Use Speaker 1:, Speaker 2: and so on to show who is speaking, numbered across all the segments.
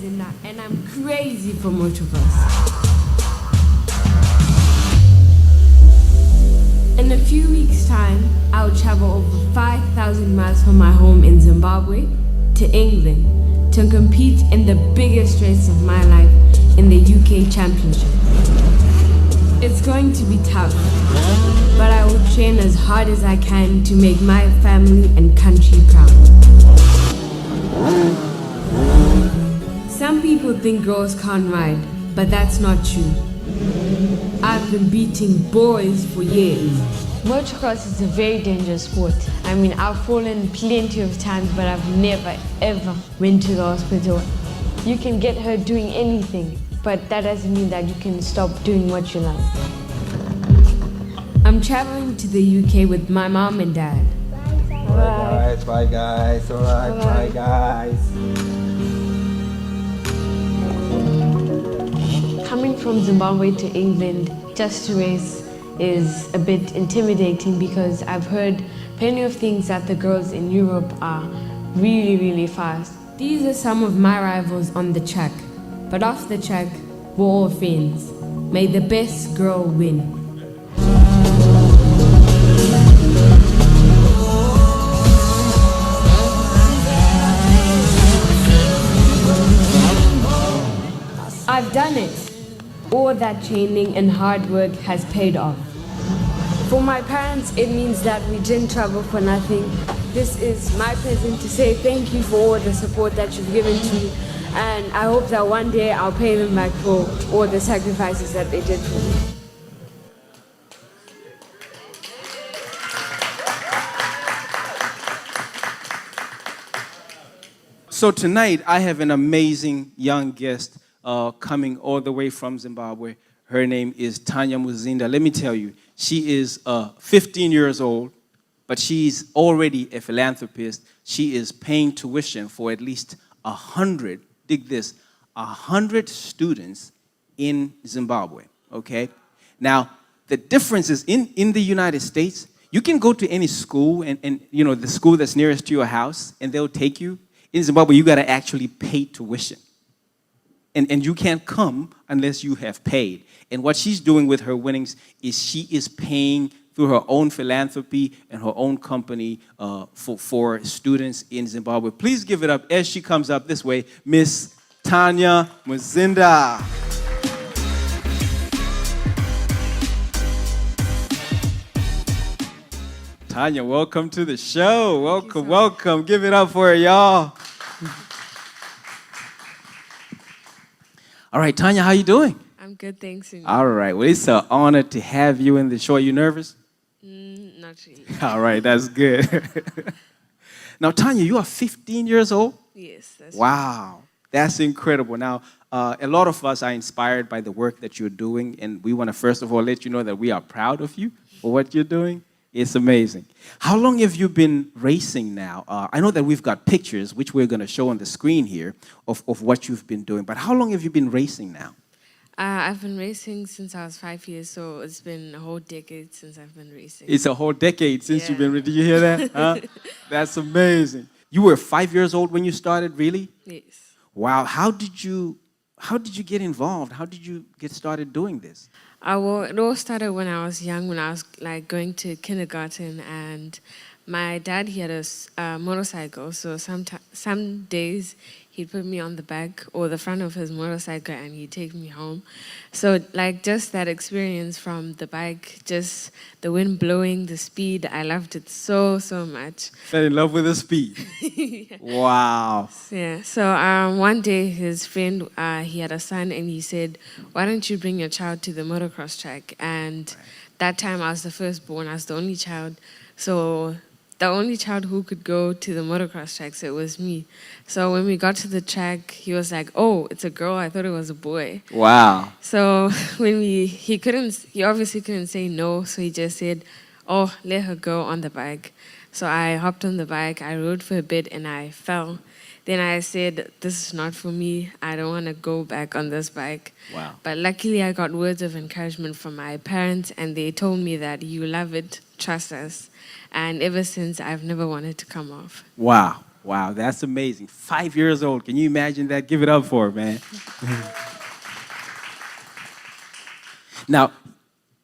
Speaker 1: Muzinda, and I'm crazy for motocross. In a few weeks' time, I'll travel over 5,000 miles from my home in Zimbabwe to England to compete in the biggest race of my life in the UK Championship. It's going to be tough, but I will train as hard as I can to make my family and country proud. Some people think girls can't ride, but that's not true. I've been beating boys for years. Motocross is a very dangerous sport. I mean, I've fallen plenty of times, but I've never ever went to the hospital. You can get hurt doing anything, but that doesn't mean that you can stop doing what you love. I'm traveling to the UK with my mom and dad.
Speaker 2: Bye guys, alright, bye guys.
Speaker 1: Coming from Zimbabwe to England just to race is a bit intimidating because I've heard plenty of things that the girls in Europe are really, really fast. These are some of my rivals on the track, but off the track, we're all friends. May the best girl win. I've done it. All that training and hard work has paid off. For my parents, it means that we didn't travel for nothing. This is my present to say thank you for all the support that you've given to me, and I hope that one day I'll pay them back for all the sacrifices that they did for me.
Speaker 2: So tonight, I have an amazing young guest coming all the way from Zimbabwe. Her name is Tanya Muzinda. Let me tell you, she is 15 years old, but she's already a philanthropist. She is paying tuition for at least 100, dig this, 100 students in Zimbabwe, okay? Now, the difference is in the United States, you can go to any school and you know, the school that's nearest to your house, and they'll take you. In Zimbabwe, you gotta actually pay tuition. And you can't come unless you have paid. And what she's doing with her winnings is she is paying through her own philanthropy and her own company for students in Zimbabwe. Please give it up as she comes up this way, Miss Tanya Muzinda. Tanya, welcome to the show. Welcome, welcome. Give it up for her, y'all. All right, Tanya, how you doing?
Speaker 1: I'm good, thanks.
Speaker 2: All right, well, it's an honor to have you in the show. Are you nervous?
Speaker 1: Not really.
Speaker 2: All right, that's good. Now, Tanya, you are 15 years old?
Speaker 1: Yes, that's
Speaker 2: Wow, right. That's incredible. Now, a lot of us are inspired by the work that you're doing, and we want to first of all let you know that we are proud of you for what you're doing. It's amazing. How long have you been racing now? I know that we've got pictures, which we're going to show on the screen here, of what you've been doing. But how long have you been racing now?
Speaker 1: I've been racing since I was 5 years, so it's been a whole decade since I've been racing.
Speaker 2: It's a whole decade since you've been. Did you hear that? Huh? That's amazing. You were 5 years old when you started, really?
Speaker 1: Yes.
Speaker 2: Wow. How did you get involved? How did you get started doing this?
Speaker 1: Well, it all started when I was young, when I was like going to kindergarten, and my dad, he had a motorcycle, so some days he'd put me on the back or the front of his motorcycle and he'd take me home. So like just that experience from the bike, just the wind blowing, the speed, I loved it so much.
Speaker 2: Fell in love with the speed.
Speaker 1: Yeah.
Speaker 2: Wow.
Speaker 1: Yeah, so one day his friend, he had a son, and he said, why don't you bring your child to the motocross track? And that time I was the firstborn, I was the only child. So the only child who could go to the motocross track, so it was me. So when we got to the track, he was like, oh, it's a girl, I thought it was a boy.
Speaker 2: Wow.
Speaker 1: So when he obviously couldn't say no, so he just said, oh, let her go on the bike. So I hopped on the bike, I rode for a bit, and I fell. Then I said, this is not for me, I don't want to go back on this bike.
Speaker 2: Wow.
Speaker 1: But luckily I got words of encouragement from my parents, and they told me that you love it, trust us. And ever since, I've never wanted to come off.
Speaker 2: Wow. Wow, that's amazing. 5 years old. Can you imagine that? Give it up for her, man. Now,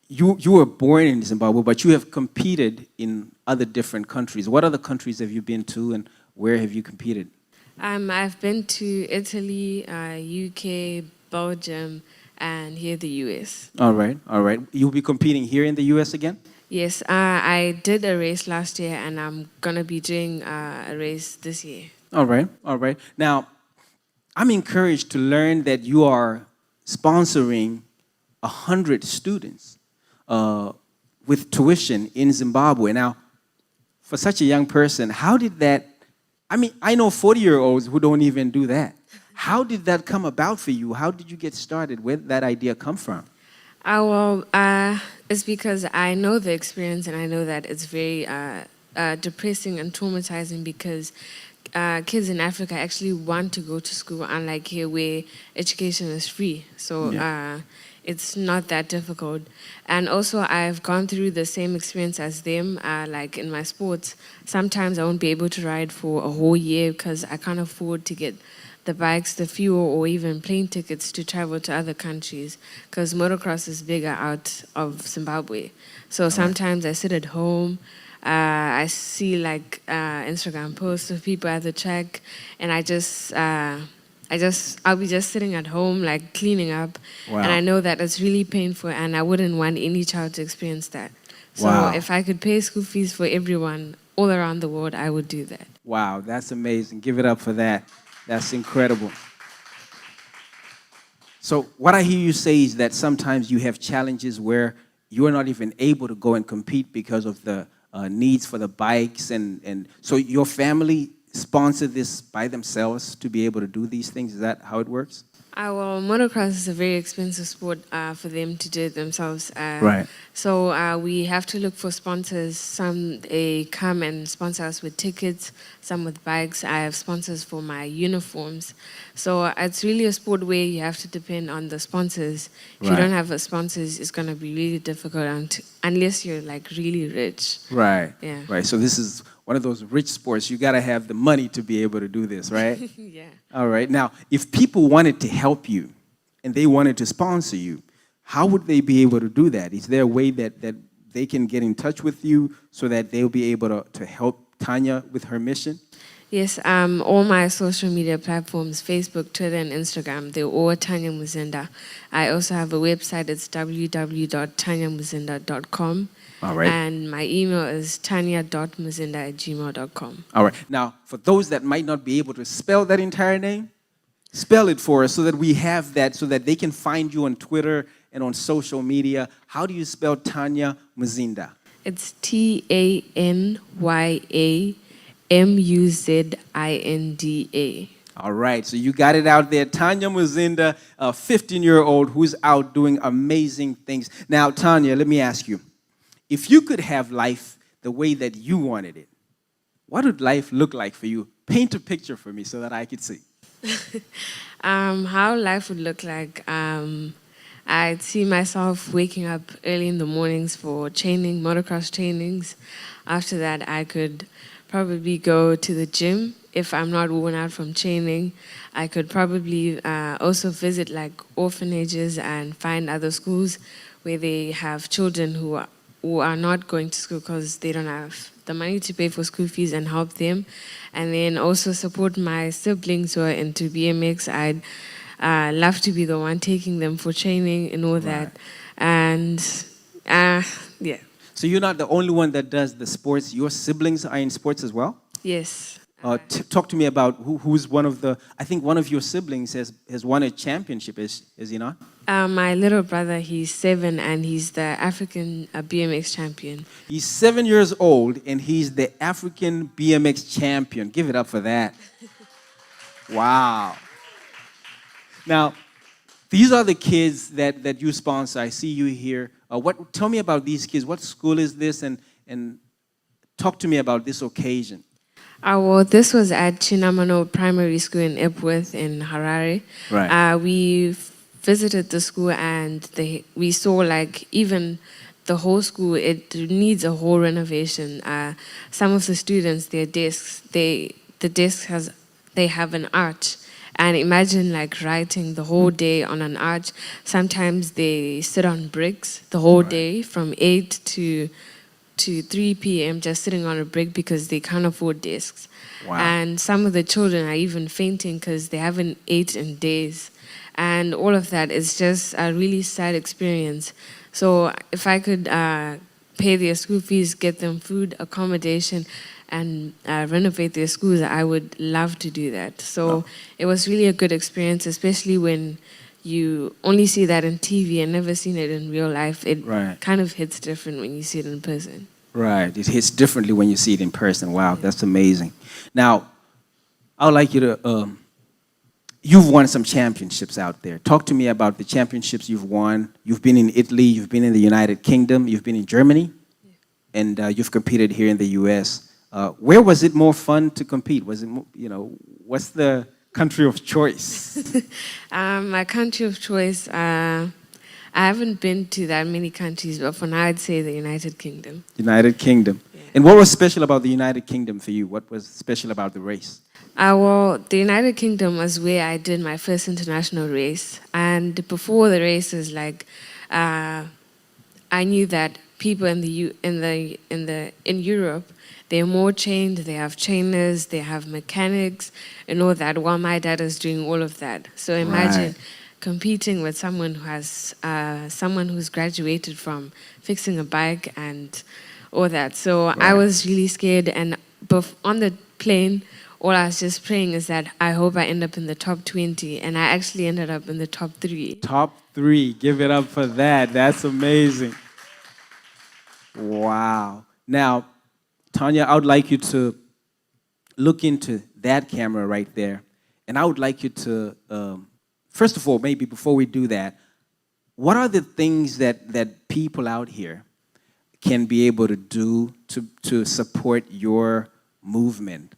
Speaker 2: you were born in Zimbabwe, but you have competed in other different countries. What other countries have you been to, and where have you competed?
Speaker 1: I've been to Italy, UK, Belgium, and here the US.
Speaker 2: All right, all right. You'll be competing here in the U.S. again?
Speaker 1: Yes, I did a race last year, and I'm gonna be doing a race this year.
Speaker 2: All right, all right. Now, I'm encouraged to learn that you are sponsoring 100 students with tuition in Zimbabwe. Now, for such a young person, how did that? I mean, I know 40-year-olds who don't even do that. How did that come about for you? How did you get started? Where did that idea come from?
Speaker 1: It's because I know the experience, and I know that it's very depressing and traumatizing because kids in Africa actually want to go to school, unlike here where education is free. So it's not that difficult. And also, I've gone through the same experience as them. Like in my sports, sometimes I won't be able to ride for a whole year because I can't afford to get the bikes, the fuel, or even plane tickets to travel to other countries because motocross is bigger out of Zimbabwe. So sometimes I sit at home, I see like Instagram posts of people at the track, and I'll be just sitting at home like cleaning up,
Speaker 2: Wow.
Speaker 1: and I know that it's really painful, and I wouldn't want any child to experience that. So
Speaker 2: Wow.
Speaker 1: if I could pay school fees for everyone all around the world, I would do that.
Speaker 2: Wow, that's amazing. Give it up for that. That's incredible. So what I hear you say is that sometimes you have challenges where you are not even able to go and compete because of the needs for the bikes, and so your family sponsor this by themselves to be able to do these things. Is that how it works?
Speaker 1: Well, motocross is a very expensive sport for them to do it themselves.
Speaker 2: Right.
Speaker 1: So we have to look for sponsors. Some they come and sponsor us with tickets, some with bikes. I have sponsors for my uniforms. So it's really a sport where you have to depend on the sponsors. If you
Speaker 2: Right.
Speaker 1: don't have a sponsors, it's going to be really difficult unless you're like really rich.
Speaker 2: Right.
Speaker 1: Yeah.
Speaker 2: Right. So this is one of those rich sports. You got to have the money to be able to do this, right?
Speaker 1: Yeah.
Speaker 2: All right. Now, if people wanted to help you and they wanted to sponsor you, how would they be able to do that? Is there a way that they can get in touch with you so that they'll be able to help Tanya with her mission?
Speaker 1: Yes, all my social media platforms, Facebook, Twitter, and Instagram, they're all Tanya Muzinda. I also have a website, it's www.tanyamuzinda.com.
Speaker 2: All right.
Speaker 1: And my email is tanya.muzinda@gmail.com.
Speaker 2: All right. Now, for those that might not be able to spell that entire name, spell it for us so that we have that, so that they can find you on Twitter and on social media. How do you spell Tanya Muzinda?
Speaker 1: It's TanyaMuzinda.
Speaker 2: All right, so you got it out there. Tanya Muzinda, a 15-year-old who's out doing amazing things. Now, Tanya, let me ask you, if you could have life the way that you wanted it, what would life look like for you? Paint a picture for me so that I could see.
Speaker 1: How life would look like, I'd see myself waking up early in the mornings for training, motocross trainings. After that, I could probably go to the gym. If I'm not worn out from training, I could probably also visit like orphanages and find other schools where they have children who are not going to school because they don't have the money to pay for school fees, and help them. And then also support my siblings who are into BMX. I'd love to be the one taking them for training and all that. And yeah.
Speaker 2: So you're not the only one that does the sports. Your siblings are in sports as well?
Speaker 1: Yes.
Speaker 2: Talk to me about who's one of the, I think one of your siblings has won a championship, is he not?
Speaker 1: My little brother, he's 7, and he's the African BMX champion.
Speaker 2: He's 7 years old, and he's the African BMX champion. Give it up for that. Wow. Now, these are the kids that you sponsor. I see you here. Tell me about these kids. What school is this? And talk to me about this occasion.
Speaker 1: Well, this was at Chinamano Primary School in Epworth in Harare.
Speaker 2: Right.
Speaker 1: We visited the school, and we saw like even the whole school, it needs a whole renovation. Some of the students, their desks, they the they have an arch. And imagine like writing the whole day on an arch. Sometimes they sit on bricks the whole day from 8 to 3 p.m. just sitting on a brick because they can't afford desks.
Speaker 2: Wow.
Speaker 1: And some of the children are even fainting because they haven't ate in days. And all of that is just a really sad experience. So if I could pay their school fees, get them food, accommodation, and renovate their schools, I would love to do that. So it was really a good experience, especially when you only see that in TV and never seen it in real life. It kind of hits different when you see it in person.
Speaker 2: Right. It hits differently when you see it in person. Wow, that's amazing. Now, I would like you to, you've won some championships out there. Talk to me about the championships you've won. You've been in Italy, you've been in the United Kingdom, you've been in Germany, and you've competed here in the U.S. Where was it more fun to compete? Was it, what's the country of choice?
Speaker 1: My country of choice, I haven't been to that many countries, but for now I'd say the United Kingdom.
Speaker 2: United Kingdom. Yeah. And what was special about the United Kingdom for you? What was special about the race?
Speaker 1: Well, the United Kingdom was where I did my first international race. And before the races, I knew that people in Europe, they're more trained, they have trainers, they have mechanics and all that, while my dad is doing all of that. So imagine competing with someone who has someone who's graduated from fixing a bike and all that. So I was really scared, and on the plane, all I was just praying is that I hope I end up in the top 20, and I actually ended up in the top 3.
Speaker 2: Top 3, give it up for that. That's amazing. Wow. Now, Tanya, I would like you to look into that camera right there. And I would like you to, first of all, maybe before we do that, what are the things that people out here can be able to do to support your movement?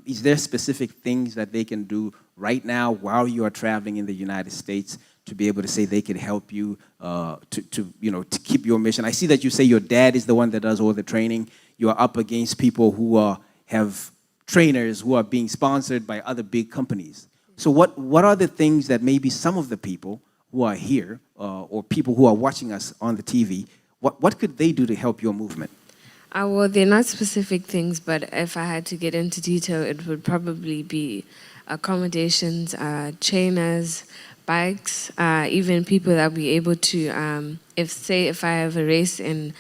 Speaker 2: Is there specific things that they can do right now while you are traveling in the United States to be able to say they could help you to keep your mission? I see that you say your dad is the one that does all the training. You are up against people who have trainers who are being sponsored by other big companies. So what are the things that maybe some of the people who are here or people who are watching us on the TV, what could they do to help your movement?
Speaker 1: Well, they're not specific things, but if I had to get into detail, it would probably be accommodations, trainers, bikes, even people that will be able to, if I have a race in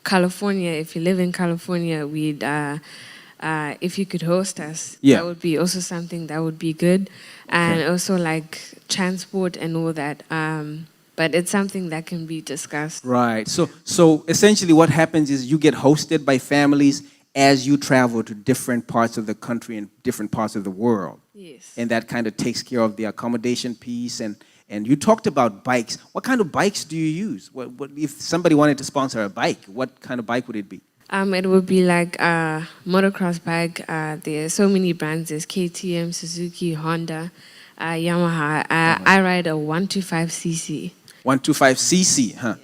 Speaker 1: California, if you live in California, we'd, if you could host us, that would be also something that would be good. And also like transport and all that. But it's something that can be discussed.
Speaker 2: Right. So essentially what happens is you get hosted by families as you travel to different parts of the country and different parts of the world.
Speaker 1: Yes.
Speaker 2: And that kind of takes care of the accommodation piece. And you talked about bikes. What kind of bikes do you use? What if somebody wanted to sponsor a bike, what kind of bike would it be?
Speaker 1: It would be like a motocross bike. There's so many brands. There's KTM, Suzuki, Honda, Yamaha. I ride a 125cc.
Speaker 2: 125cc, huh?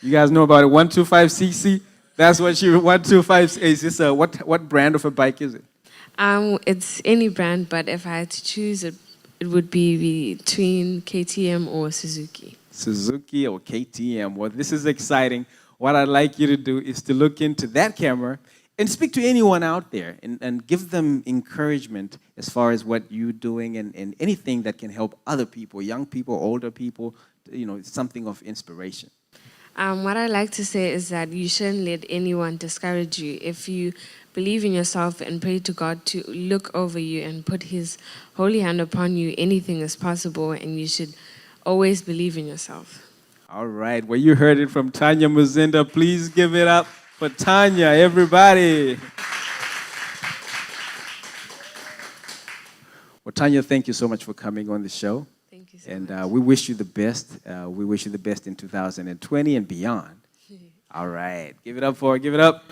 Speaker 2: You guys know about a 125cc? That's what you 125 is. This what brand of a bike is it?
Speaker 1: It's any brand, but if I had to choose, it would be between KTM or Suzuki.
Speaker 2: Suzuki or KTM. Well, this is exciting. What I'd like you to do is to look into that camera and speak to anyone out there and give them encouragement as far as what you're doing and anything that can help other people, young people, older people, something of inspiration.
Speaker 1: What I like to say is that you shouldn't let anyone discourage you. If you believe in yourself and pray to God to look over you and put His holy hand upon you, anything is possible, and you should always believe in yourself.
Speaker 2: All right. Well, you heard it from Tanya Muzinda. Please give it up for Tanya, everybody. Well, Tanya, thank you so much for coming on the show.
Speaker 1: Thank you so much.
Speaker 2: And we wish you the best. We wish you the best in 2020 and beyond. All right. Give it up for her. Give it up.